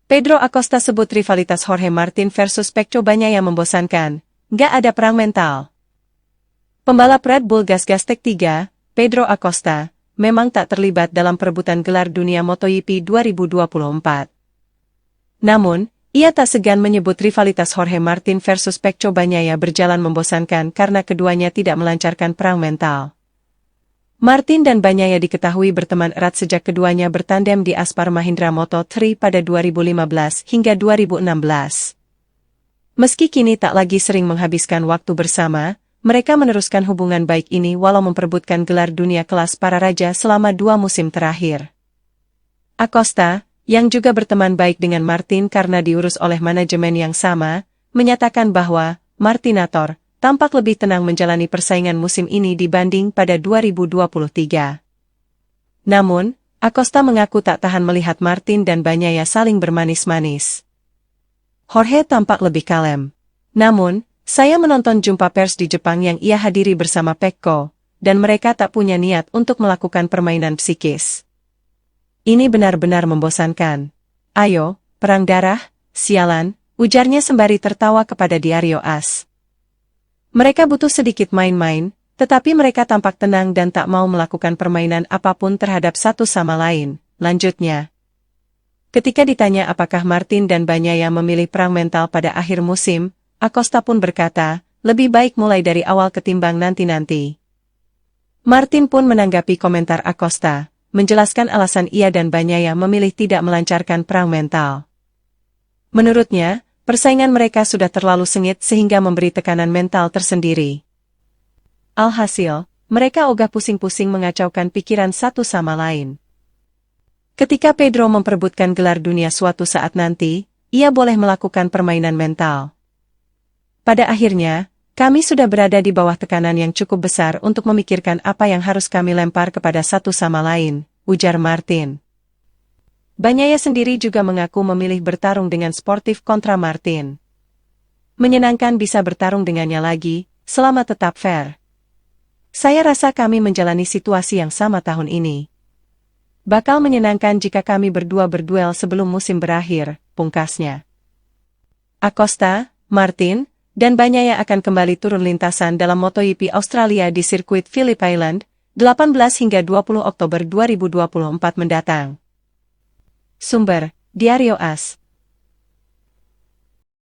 Pedro Acosta sebut rivalitas Jorge Martin versus Pecco Bagnaia membosankan, nggak ada perang mental. Pembalap Red Bull Gas Tech 3, Pedro Acosta, memang tak terlibat dalam perebutan gelar dunia MotoGP 2024. Namun, ia tak segan menyebut rivalitas Jorge Martin versus Pecco Bagnaia berjalan membosankan karena keduanya tidak melancarkan perang mental. Martin dan Bagnaia diketahui berteman erat sejak keduanya bertandem di Aspar Mahindra Moto3 pada 2015 hingga 2016. Meski kini tak lagi sering menghabiskan waktu bersama, mereka meneruskan hubungan baik ini walau memperebutkan gelar dunia kelas para raja selama 2 musim terakhir. Acosta, yang juga berteman baik dengan Martin karena diurus oleh manajemen yang sama, menyatakan bahwa Martinator tampak lebih tenang menjalani persaingan musim ini dibanding pada 2023. Namun, Acosta mengaku tak tahan melihat Martin dan Bagnaia saling bermanis-manis. Jorge tampak lebih kalem. Namun, saya menonton jumpa pers di Jepang yang ia hadiri bersama Pecco, dan mereka tak punya niat untuk melakukan permainan psikis. Ini benar-benar membosankan. Ayo, perang darah, sialan, ujarnya sembari tertawa kepada Diario AS. Mereka butuh sedikit main-main, tetapi mereka tampak tenang dan tak mau melakukan permainan apapun terhadap satu sama lain, lanjutnya. Ketika ditanya apakah Martin dan Bagnaia memilih perang mental pada akhir musim, Acosta pun berkata, lebih baik mulai dari awal ketimbang nanti-nanti. Martin pun menanggapi komentar Acosta, menjelaskan alasan ia dan Bagnaia memilih tidak melancarkan perang mental. Menurutnya, persaingan mereka sudah terlalu sengit sehingga memberi tekanan mental tersendiri. Alhasil, mereka ogah pusing-pusing mengacaukan pikiran satu sama lain. Ketika Pedro memperebutkan gelar dunia suatu saat nanti, ia boleh melakukan permainan mental. Pada akhirnya, kami sudah berada di bawah tekanan yang cukup besar untuk memikirkan apa yang harus kami lempar kepada satu sama lain, ujar Martin. Bagnaia sendiri juga mengaku memilih bertarung dengan sportif kontra Martin. Menyenangkan bisa bertarung dengannya lagi, selama tetap fair. Saya rasa kami menjalani situasi yang sama tahun ini. Bakal menyenangkan jika kami berdua berduel sebelum musim berakhir, pungkasnya. Acosta, Martin, dan Bagnaia akan kembali turun lintasan dalam MotoGP Australia di sirkuit Phillip Island, 18 hingga 20 Oktober 2024 mendatang. Sumber, Diario AS.